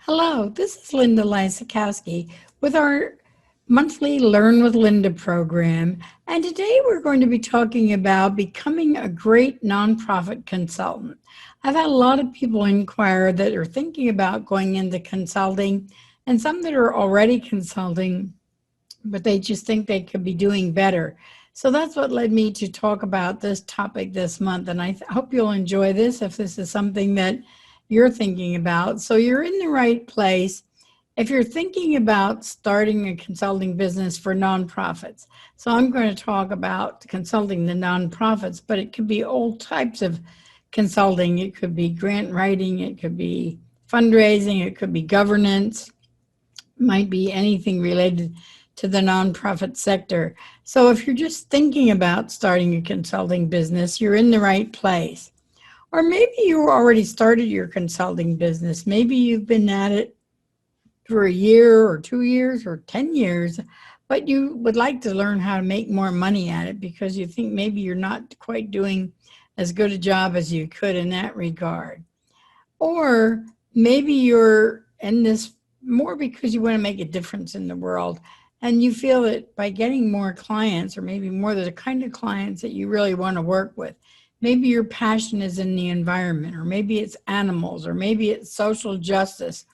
Hello, this is Linda Lysakowski with our monthly Learn with Linda program. And today we're going to be talking about becoming a great nonprofit consultant. I've had a lot of people inquire that are thinking about going into consulting and some that are already consulting, but they just think they could be doing better. So that's what led me to talk about this topic this month. And I hope you'll enjoy this if this is something that you're thinking about. So you're in the right place if you're thinking about starting a consulting business for nonprofits. So I'm going to talk about consulting the nonprofits, but it could be all types of consulting. It could be grant writing, it could be fundraising, it could be governance, might be anything related to the nonprofit sector. So if you're just thinking about starting a consulting business, you're in the right place. Or maybe you already started your consulting business. Maybe you've been at it for a year or 2 years or 10 years, but you would like to learn how to make more money at it because you think maybe you're not quite doing as good a job as you could in that regard. Or maybe you're in this more because you want to make a difference in the world and you feel that by getting more clients, or maybe more the kind of clients that you really want to work with, maybe your passion is in the environment, or maybe it's animals, or maybe it's social justice,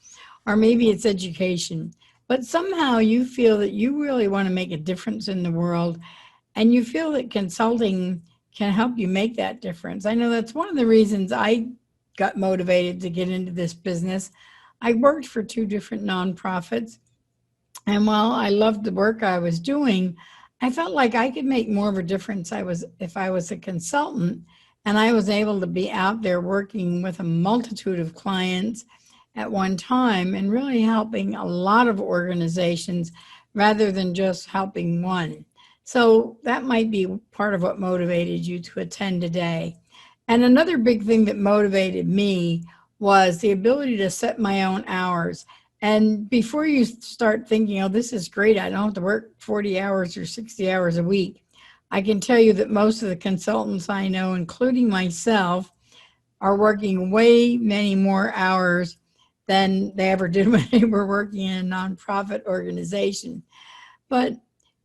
or maybe it's education. But somehow you feel that you really want to make a difference in the world, and you feel that consulting can help you make that difference. I know that's one of the reasons I got motivated to get into this business. I worked for 2 different nonprofits, and while I loved the work I was doing, I felt like I could make more of a difference if I was a consultant and I was able to be out there working with a multitude of clients at one time and really helping a lot of organizations rather than just helping one. So that might be part of what motivated you to attend today. And another big thing that motivated me was the ability to set my own hours. And before you start thinking, oh, this is great, I don't have to work 40 hours or 60 hours a week, I can tell you that most of the consultants I know, including myself, are working way many more hours than they ever did when they were working in a nonprofit organization. But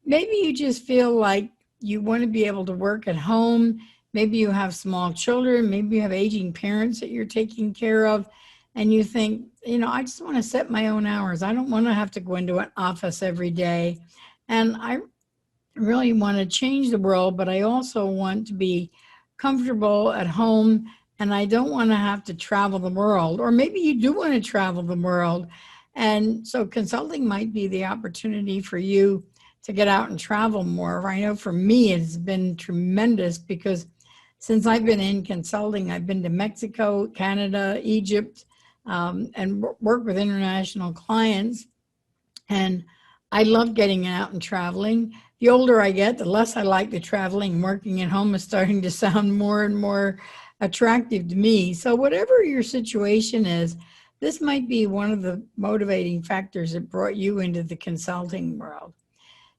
maybe you just feel like you want to be able to work at home. Maybe you have small children, maybe you have aging parents that you're taking care of, and you think, I just want to set my own hours. I don't want to have to go into an office every day. And I really want to change the world, but I also want to be comfortable at home, and I don't want to have to travel the world. Or maybe you do want to travel the world. And so consulting might be the opportunity for you to get out and travel more. I know for me, it's been tremendous because since I've been in consulting, I've been to Mexico, Canada, Egypt, and work with international clients. And I love getting out and traveling. The older I get, the less I like the traveling. Working at home is starting to sound more and more attractive to me. So whatever your situation is, this might be one of the motivating factors that brought you into the consulting world.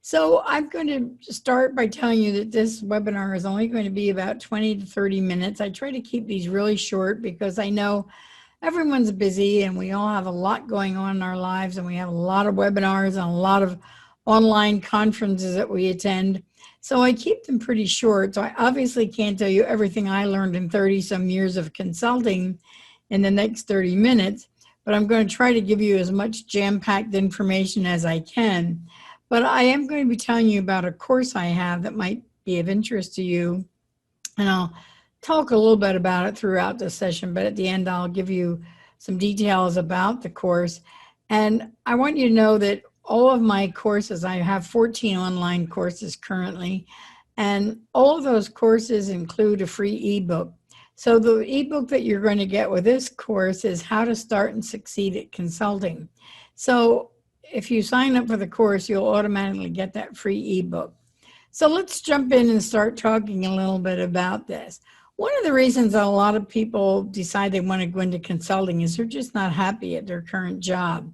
So I'm going to start by telling you that this webinar is only going to be about 20 to 30 minutes. I try to keep these really short because I know everyone's busy and we all have a lot going on in our lives, and we have a lot of webinars and a lot of online conferences that we attend. So I keep them pretty short. So I obviously can't tell you everything I learned in 30 some years of consulting in the next 30 minutes, but I'm going to try to give you as much jam-packed information as I can. But I am going to be telling you about a course I have that might be of interest to you, and I'll talk a little bit about it throughout the session, but at the end I'll give you some details about the course. And I want you to know that all of my courses, I have 14 online courses currently, and all of those courses include a free ebook. So the ebook that you're going to get with this course is How to Start and Succeed at Consulting. So if you sign up for the course, you'll automatically get that free ebook. So let's jump in and start talking a little bit about this. One of the reasons that a lot of people decide they want to go into consulting is they're just not happy at their current job.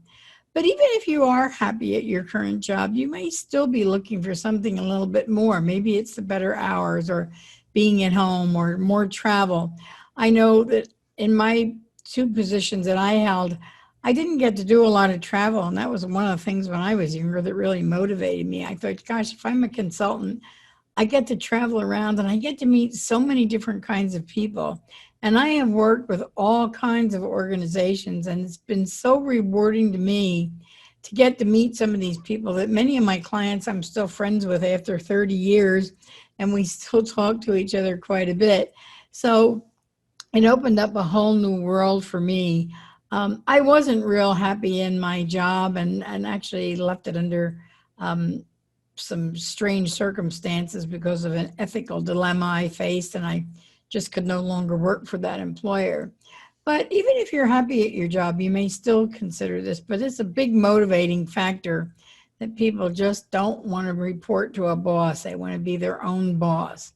But even if you are happy at your current job, you may still be looking for something a little bit more. Maybe it's the better hours, or being at home, or more travel. I know that in my 2 positions that I held, I didn't get to do a lot of travel, and that was one of the things when I was younger that really motivated me. I thought, gosh, if I'm a consultant, I get to travel around and I get to meet so many different kinds of people. And I have worked with all kinds of organizations, and it's been so rewarding to me to get to meet some of these people that many of my clients I'm still friends with after 30 years, and we still talk to each other quite a bit. So it opened up a whole new world for me. I wasn't real happy in my job, and actually left it under some strange circumstances because of an ethical dilemma I faced, and I just could no longer work for that employer. But even if you're happy at your job, you may still consider this, but it's a big motivating factor that people just don't want to report to a boss. They want to be their own boss.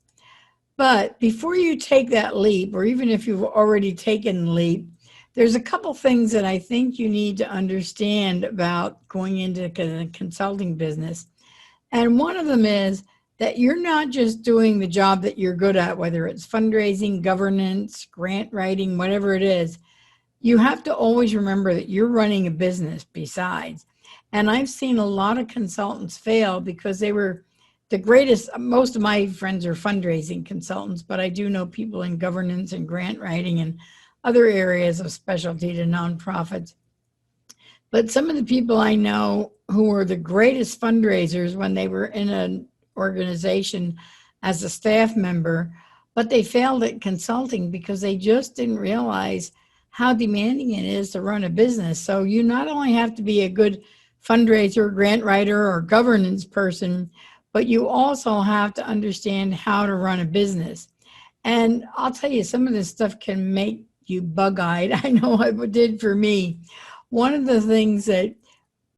But before you take that leap, or even if you've already taken the leap, there's a couple things that I think you need to understand about going into the consulting business. And one of them is that you're not just doing the job that you're good at, whether it's fundraising, governance, grant writing, whatever it is. You have to always remember that you're running a business besides. And I've seen a lot of consultants fail because they were the greatest. Most of my friends are fundraising consultants, but I do know people in governance and grant writing and other areas of specialty to nonprofits. But some of the people I know who were the greatest fundraisers when they were in an organization as a staff member, but they failed at consulting because they just didn't realize how demanding it is to run a business. So you not only have to be a good fundraiser, grant writer, or governance person, but you also have to understand how to run a business. And I'll tell you, some of this stuff can make you bug-eyed. I know it did for me. One of the things that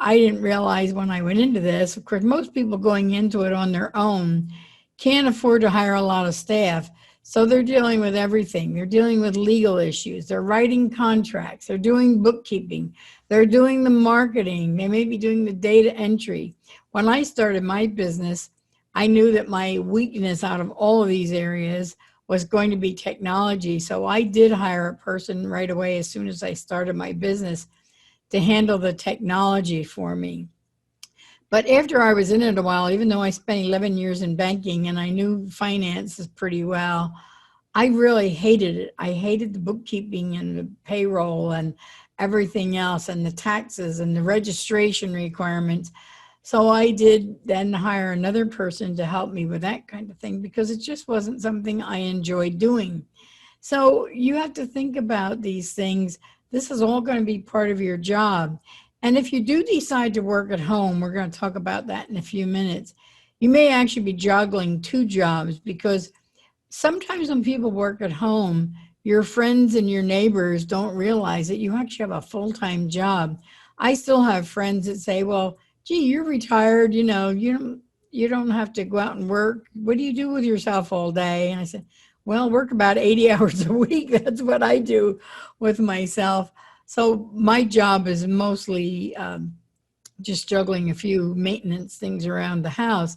I didn't realize when I went into this, of course, most people going into it on their own can't afford to hire a lot of staff. So they're dealing with everything. They're dealing with legal issues. They're writing contracts. They're doing bookkeeping. They're doing the marketing. They may be doing the data entry. When I started my business, I knew that my weakness out of all of these areas was going to be technology. So I did hire a person right away as soon as I started my business to handle the technology for me. But after I was in it a while, even though I spent 11 years in banking and I knew finances pretty well, I really hated it. I hated the bookkeeping and the payroll and everything else and the taxes and the registration requirements. So I did then hire another person to help me with that kind of thing because it just wasn't something I enjoyed doing. So you have to think about these things. This is all going to be part of your job. And if you do decide to work at home, we're going to talk about that in a few minutes, you may actually be juggling two jobs because sometimes when people work at home, your friends and your neighbors don't realize that you actually have a full-time job. I still have friends that say, well, gee, you're retired, you don't have to go out and work. What do you do with yourself all day? And I said, well, work about 80 hours a week. That's what I do with myself. So my job is mostly just juggling a few maintenance things around the house.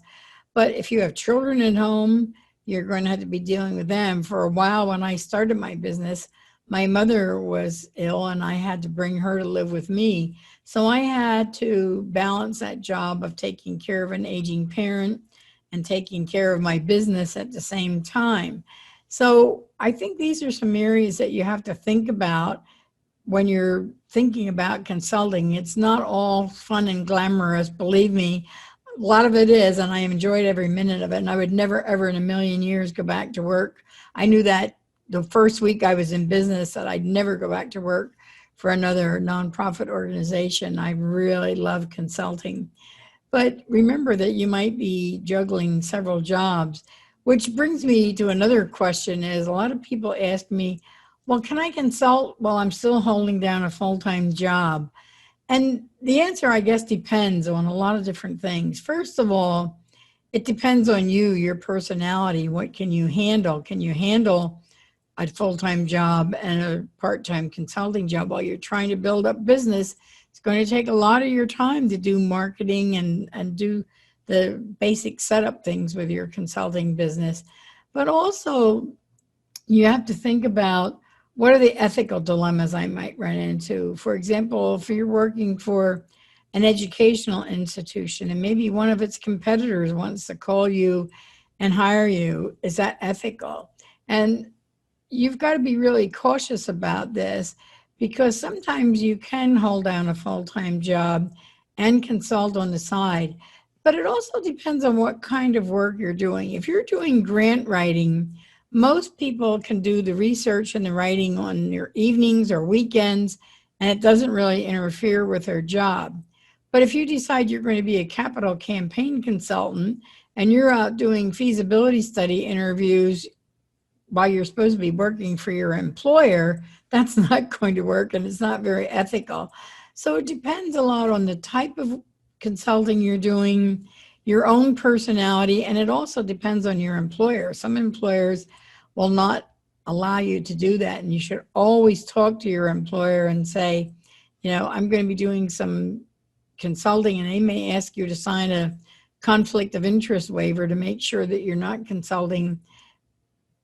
But if you have children at home, you're going to have to be dealing with them. For a while, when I started my business, my mother was ill and I had to bring her to live with me. So I had to balance that job of taking care of an aging parent and taking care of my business at the same time. So I think these are some areas that you have to think about when you're thinking about consulting. It's not all fun and glamorous, believe me. A lot of it is, and I enjoyed every minute of it, and I would never, ever in a million years go back to work. I knew that the first week I was in business that I'd never go back to work for another nonprofit organization. I really love consulting. But remember that you might be juggling several jobs, which brings me to another question is a lot of people ask me, well, can I consult while I'm still holding down a full-time job? And the answer, I guess, depends on a lot of different things. First of all, it depends on you, your personality. What can you handle? Can you handle a full-time job and a part-time consulting job while you're trying to build up business? It's going to take a lot of your time to do marketing and do the basic setup things with your consulting business. But also, you have to think about what are the ethical dilemmas I might run into? For example, if you're working for an educational institution and maybe one of its competitors wants to call you and hire you, is that ethical? And you've got to be really cautious about this because sometimes you can hold down a full-time job and consult on the side. But it also depends on what kind of work you're doing. If you're doing grant writing, most people can do the research and the writing on your evenings or weekends, and it doesn't really interfere with their job. But if you decide you're going to be a capital campaign consultant and you're out doing feasibility study interviews while you're supposed to be working for your employer, that's not going to work and it's not very ethical. So it depends a lot on the type of consulting you're doing, your own personality, and it also depends on your employer. Some employers will not allow you to do that, and you should always talk to your employer and say, you know, I'm going to be doing some consulting, and they may ask you to sign a conflict of interest waiver to make sure that you're not consulting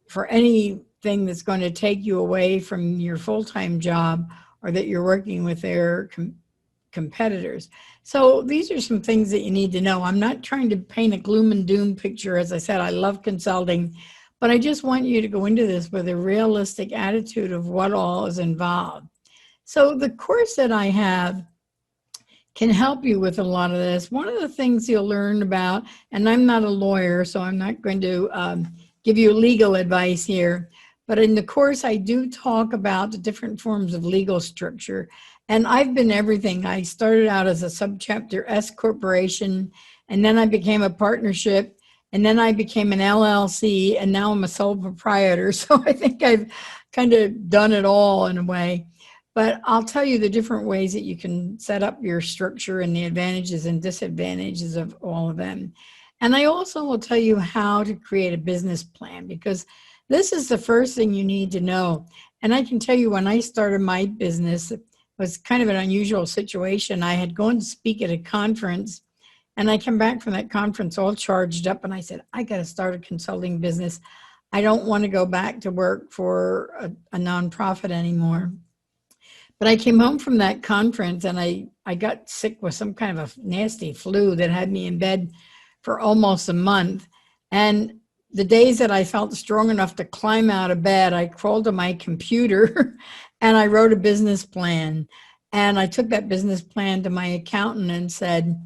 for anything that's going to take you away from your full-time job or that you're working with their competitors. So these are some things that you need to know. I'm not trying to paint a gloom and doom picture. As I said, I love consulting, but I just want you to go into this with a realistic attitude of what all is involved. So the course that I have can help you with a lot of this. One of the things you'll learn about, and I'm not a lawyer, so I'm not going to give you legal advice here, but in the course I do talk about the different forms of legal structure. And I've been everything. I started out as a subchapter S corporation, and then I became a partnership, and then I became an LLC, and now I'm a sole proprietor. So I think I've kind of done it all in a way. But I'll tell you the different ways that you can set up your structure and the advantages and disadvantages of all of them. And I also will tell you how to create a business plan, because this is the first thing you need to know. And I can tell you, when I started my business, it was kind of an unusual situation. I had gone to speak at a conference, and I came back from that conference all charged up, and I said, I got to start a consulting business. I don't want to go back to work for a nonprofit anymore. But I came home from that conference and I got sick with some kind of a nasty flu that had me in bed for almost a month. And the days that I felt strong enough to climb out of bed, I crawled to my computer and I wrote a business plan. And I took that business plan to my accountant and said,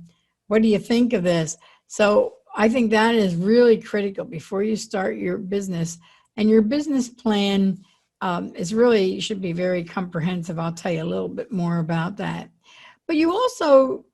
what do you think of this? So I think that is really critical before you start your business. And your business plan should be very comprehensive. I'll tell you a little bit more about that. But you also,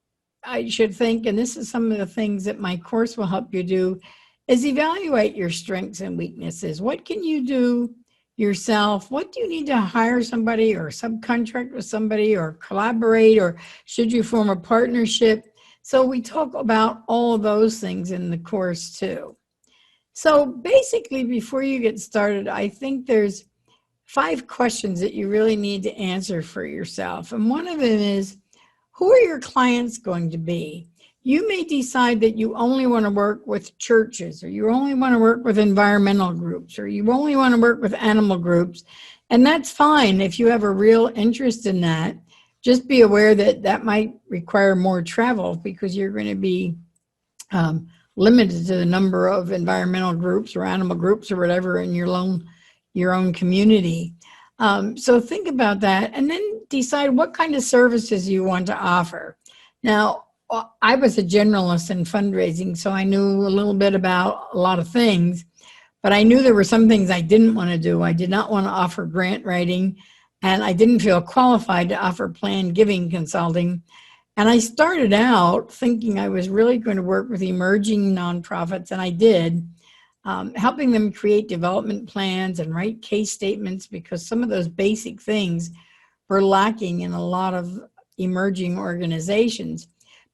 I should think, and this is some of the things that my course will help you do, is evaluate your strengths and weaknesses. What can you do yourself? What do you need to hire somebody or subcontract with somebody or collaborate, or should you form a partnership? So we talk about all of those things in the course too. So basically, before you get started, I think there's 5 questions that you really need to answer for yourself. And one of them is, who are your clients going to be? You may decide that you only want to work with churches, or you only want to work with environmental groups, or you only want to work with animal groups. And that's fine if you have a real interest in that. Just be aware that that might require more travel, because you're going to be limited to the number of environmental groups or animal groups or whatever in your own community. So think about that, and then decide what kind of services you want to offer. Now, I was a generalist in fundraising, so I knew a little bit about a lot of things, but I knew there were some things I didn't want to do. I did not want to offer grant writing, and I didn't feel qualified to offer planned giving consulting. And I started out thinking I was really going to work with emerging nonprofits, and I did. Helping them create development plans and write case statements, because some of those basic things were lacking in a lot of emerging organizations.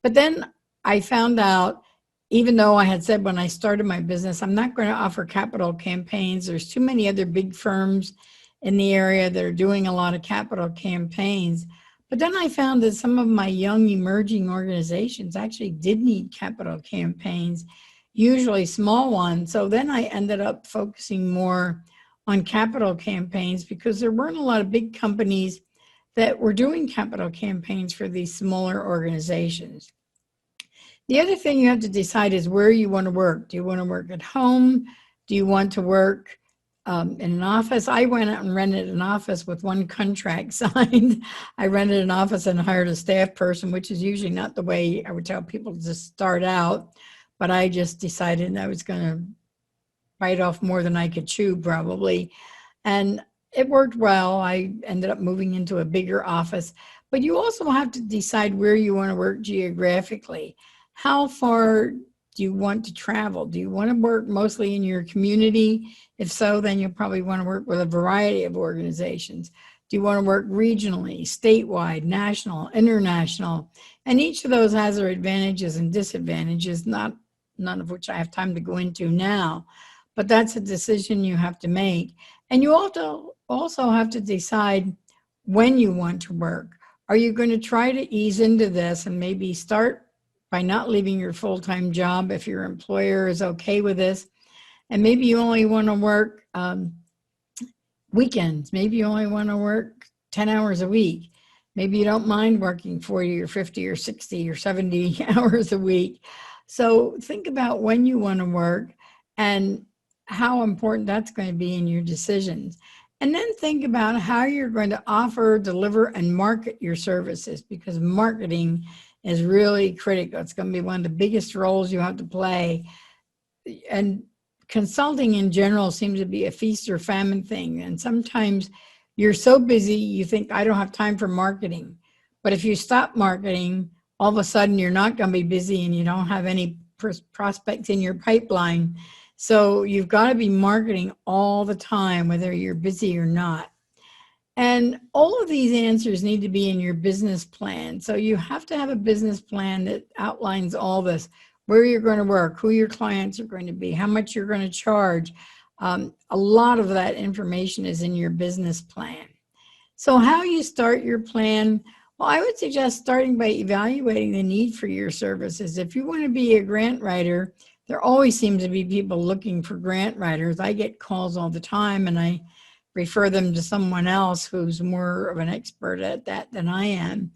But then I found out, even though I had said when I started my business, I'm not going to offer capital campaigns. There's too many other big firms in the area that are doing a lot of capital campaigns. But then I found that some of my young emerging organizations actually did need capital campaigns, usually small ones. So then I ended up focusing more on capital campaigns because there weren't a lot of big companies that were doing capital campaigns for these smaller organizations. The other thing you have to decide is where you want to work. Do you want to work at home? Do you want to work in an office? I went out and rented an office with one contract signed. I rented an office and hired a staff person, which is usually not the way I would tell people to start out. But I just decided I was going to bite off more than I could chew, probably. And it worked well. I ended up moving into a bigger office. But you also have to decide where you want to work geographically. How far do you want to travel? Do you want to work mostly in your community? If so, then you'll probably want to work with a variety of organizations. Do you want to work regionally, statewide, national, international? And each of those has their advantages and disadvantages, none of which I have time to go into now. But that's a decision you have to make. And you also have to decide when you want to work. Are you going to try to ease into this and maybe start by not leaving your full-time job if your employer is okay with this? And maybe you only want to work weekends. Maybe you only want to work 10 hours a week. Maybe you don't mind working 40 or 50 or 60 or 70 hours a week. So think about when you want to work and how important that's going to be in your decisions. And then think about how you're going to offer, deliver, and market your services, because marketing is really critical. It's going to be one of the biggest roles you have to play. And consulting in general seems to be a feast or famine thing. And sometimes you're so busy, you think, I don't have time for marketing. But if you stop marketing, all of a sudden you're not going to be busy and you don't have any prospects in your pipeline. So you've got to be marketing all the time, whether you're busy or not. And all of these answers need to be in your business plan. So you have to have a business plan that outlines all this, where you're going to work, who your clients are going to be, how much you're going to charge. A lot of that information is in your business plan. So how you start your plan? Well, I would suggest starting by evaluating the need for your services. If you want to be a grant writer, there always seems to be people looking for grant writers. I get calls all the time and I refer them to someone else who's more of an expert at that than I am.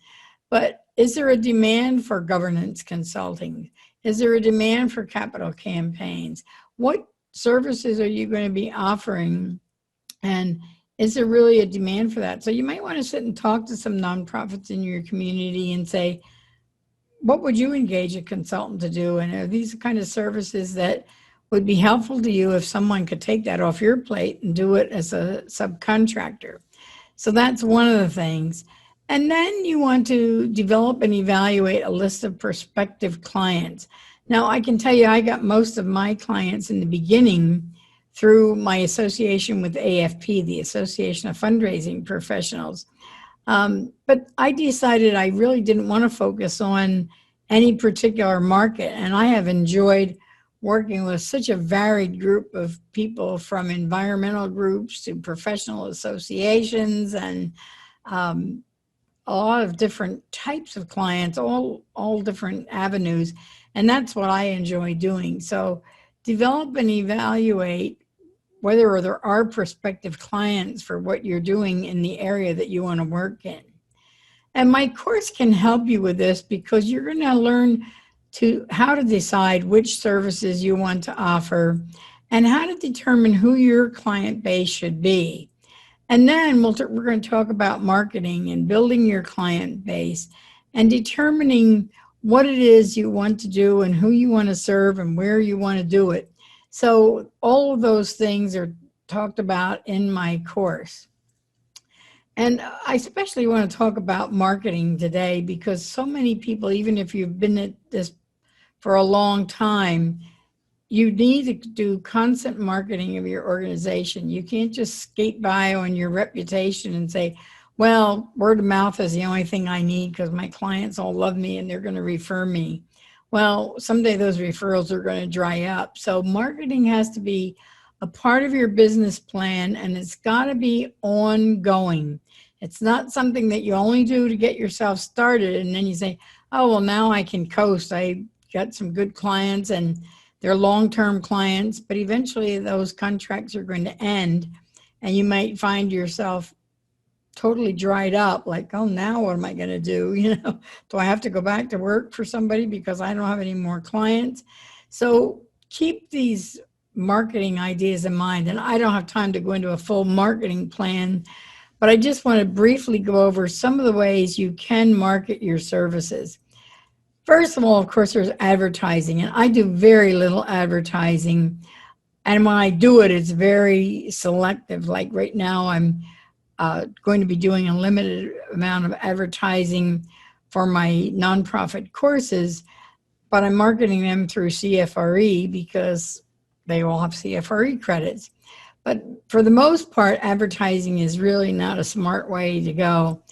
But is there a demand for governance consulting? Is there a demand for capital campaigns? What services are you going to be offering? And is there really a demand for that? So you might want to sit and talk to some nonprofits in your community and say, what would you engage a consultant to do? And are these the kind of services that would be helpful to you if someone could take that off your plate and do it as a subcontractor? So that's one of the things. And then you want to develop and evaluate a list of prospective clients. Now, I can tell you, I got most of my clients in the beginning through my association with AFP, the Association of Fundraising Professionals. But I decided I really didn't want to focus on any particular market. And I have enjoyed working with such a varied group of people, from environmental groups to professional associations and a lot of different types of clients, all different avenues. And that's what I enjoy doing. So develop and evaluate whether there are prospective clients for what you're doing in the area that you want to work in. And my course can help you with this, because you're going to learn how to decide which services you want to offer and how to determine who your client base should be. And then we're going to talk about marketing and building your client base and determining what it is you want to do and who you want to serve and where you want to do it. So all of those things are talked about in my course. And I especially want to talk about marketing today, because so many people, even if you've been at this for a long time, you need to do constant marketing of your organization. You can't just skate by on your reputation and say, well, word of mouth is the only thing I need because my clients all love me and they're going to refer me. Well, someday those referrals are going to dry up. So marketing has to be a part of your business plan, and it's got to be ongoing. It's not something that you only do to get yourself started and then you say, oh, well, now I can coast. I got some good clients and they're long-term clients, but eventually those contracts are going to end. and you might find yourself totally dried up, like, oh, now what am I going to do? Do I have to go back to work for somebody because I don't have any more clients? So keep these marketing ideas in mind. And I don't have time to go into a full marketing plan, but I just want to briefly go over some of the ways you can market your services. First of all, of course, there's advertising, and I do very little advertising. And when I do it, it's very selective. Like right now, I'm going to be doing a limited amount of advertising for my nonprofit courses, but I'm marketing them through CFRE because they all have CFRE credits. But for the most part, advertising is really not a smart way to go.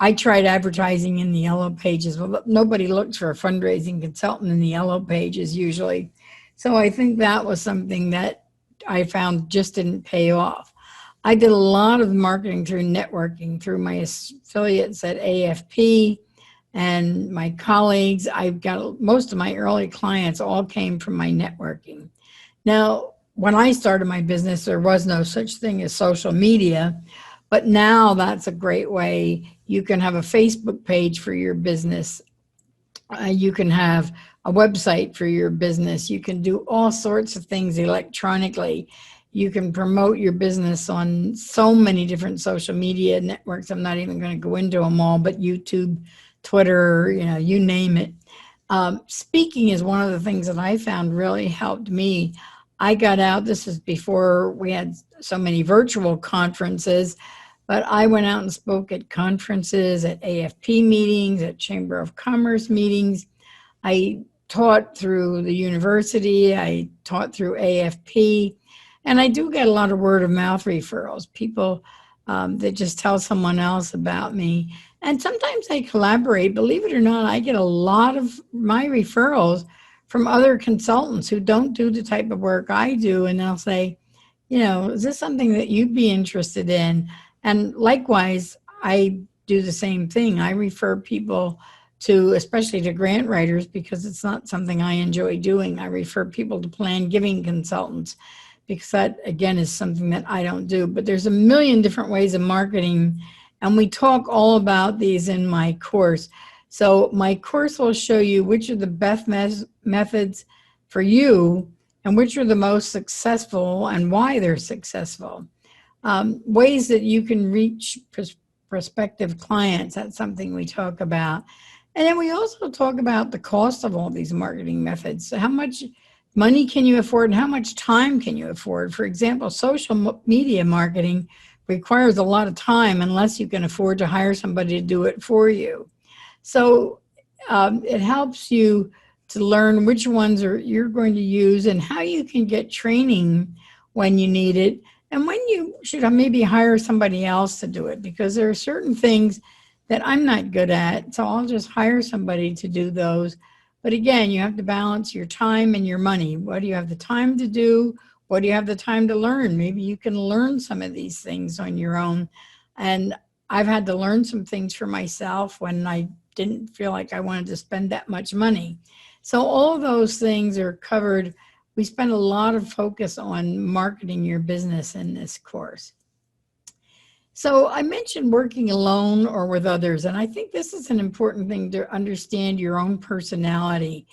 I tried advertising in the yellow pages. Well, nobody looks for a fundraising consultant in the yellow pages usually. So I think that was something that I found just didn't pay off. I did a lot of marketing through networking, through my affiliates at AFP and my colleagues. I've got most of my early clients all came from my networking. Now, when I started my business, there was no such thing as social media, but now that's a great way. You can have a Facebook page for your business. You can have a website for your business. You can do all sorts of things electronically. You can promote your business on so many different social media networks. I'm not even going to go into them all, but YouTube, Twitter, you name it. Speaking is one of the things that I found really helped me. I got out, this is before we had so many virtual conferences, but I went out and spoke at conferences, at AFP meetings, at Chamber of Commerce meetings. I taught through the university. I taught through AFP. And I do get a lot of word of mouth referrals, people that just tell someone else about me. And sometimes I collaborate. Believe it or not, I get a lot of my referrals from other consultants who don't do the type of work I do. And they'll say, is this something that you'd be interested in? And likewise, I do the same thing. I refer people to, especially to grant writers, because it's not something I enjoy doing. I refer people to plan giving consultants, because that, again, is something that I don't do. But there's a million different ways of marketing, and we talk all about these in my course. So my course will show you which are the best methods for you and which are the most successful and why they're successful. Ways that you can reach prospective clients, that's something we talk about. And then we also talk about the cost of all these marketing methods. So how much money can you afford and how much time can you afford? For example, social media marketing requires a lot of time unless you can afford to hire somebody to do it for you. So it helps you to learn which ones you're going to use and how you can get training when you need it and when you should maybe hire somebody else to do it, because there are certain things that I'm not good at, so I'll just hire somebody to do those. But again, you have to balance your time and your money. What do you have the time to do? What do you have the time to learn? Maybe you can learn some of these things on your own. And I've had to learn some things for myself when I didn't feel like I wanted to spend that much money. So all of those things are covered. We spend a lot of focus on marketing your business in this course. So I mentioned working alone or with others, and I think this is an important thing to understand your own personality.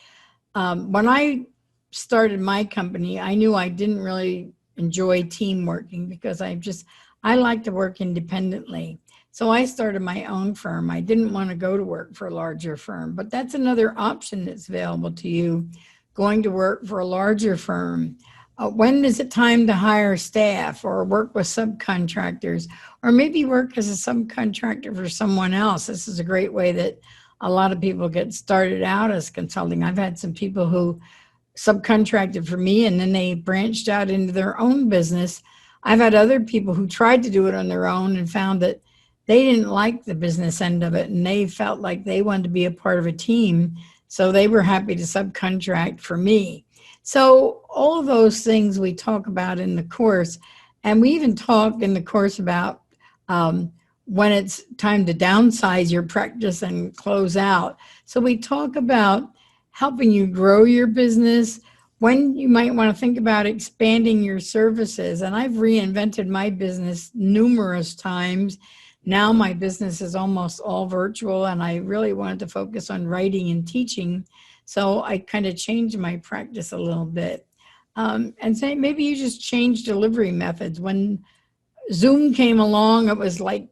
When I started my company, I knew I didn't really enjoy team working because I like to work independently. So I started my own firm. I didn't want to go to work for a larger firm, but that's another option that's available to you, going to work for a larger firm. When is it time to hire staff or work with subcontractors, or maybe work as a subcontractor for someone else? This is a great way that a lot of people get started out as consulting. I've had some people who subcontracted for me and then they branched out into their own business. I've had other people who tried to do it on their own and found that they didn't like the business end of it and they felt like they wanted to be a part of a team. So they were happy to subcontract for me. So all of those things we talk about in the course, and we even talk in the course about when it's time to downsize your practice and close out. So we talk about helping you grow your business, when you might want to think about expanding your services. And I've reinvented my business numerous times. Now my business is almost all virtual, and I really wanted to focus on writing and teaching. So I kind of changed my practice a little bit. And say maybe you just change delivery methods. When Zoom came along, it was like,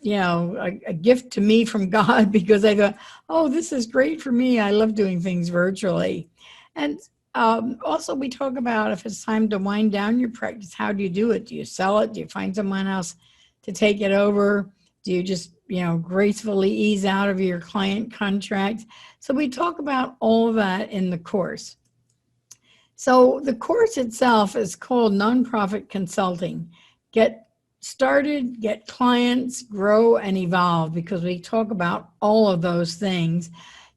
a gift to me from God, because I go, oh, this is great for me. I love doing things virtually. And also, we talk about if it's time to wind down your practice, how do you do it? Do you sell it? Do you find someone else to take it over? Do you just, gracefully ease out of your client contract? So we talk about all of that in the course. So the course itself is called Nonprofit Consulting. Get started, get clients, grow, and evolve, because we talk about all of those things.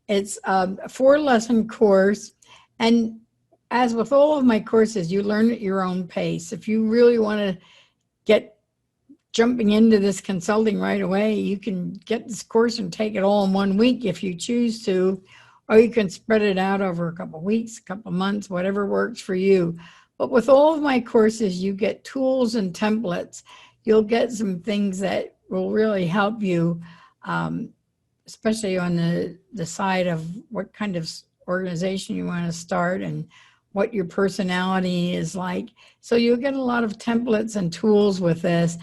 It's a 4-lesson course. And as with all of my courses, you learn at your own pace. If you really want to get jumping into this consulting right away, you can get this course and take it all in 1 week if you choose to, or you can spread it out over a couple of weeks, a couple of months, whatever works for you. But with all of my courses, you get tools and templates. You'll get some things that will really help you, especially on the side of what kind of organization you want to start and what your personality is like. So you'll get a lot of templates and tools with this.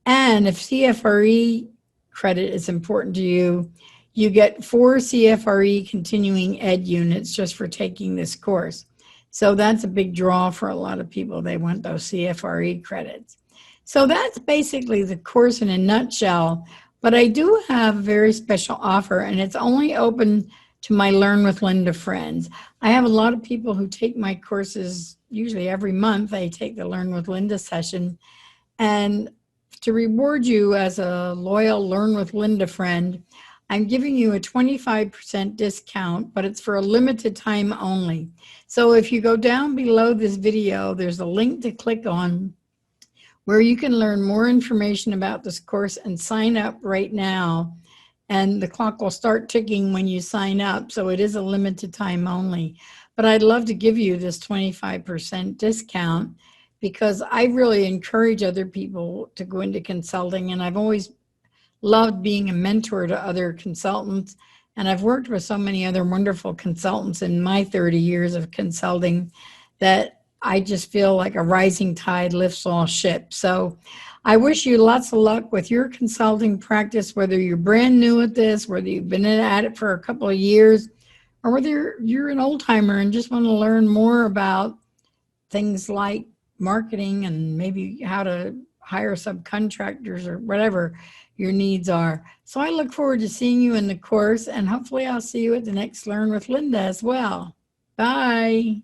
And if CFRE credit is important to you, you get 4 CFRE continuing ed units just for taking this course. So that's a big draw for a lot of people. They want those CFRE credits. So that's basically the course in a nutshell. But I do have a very special offer, and it's only open to my Learn with Linda friends. I have a lot of people who take my courses usually every month. They take the Learn with Linda session. And to reward you as a loyal Learn with Linda friend, I'm giving you a 25% discount, but it's for a limited time only. So if you go down below this video, there's a link to click on where you can learn more information about this course and sign up right now. And the clock will start ticking when you sign up. So it is a limited time only. But I'd love to give you this 25% discount, because I really encourage other people to go into consulting. And I've always loved being a mentor to other consultants. And I've worked with so many other wonderful consultants in my 30 years of consulting that I just feel like a rising tide lifts all ships. So I wish you lots of luck with your consulting practice, whether you're brand new at this, whether you've been at it for a couple of years, or whether you're an old timer and just want to learn more about things like marketing and maybe how to hire subcontractors or whatever your needs are. So I look forward to seeing you in the course, and hopefully I'll see you at the next Learn with Linda as well. Bye.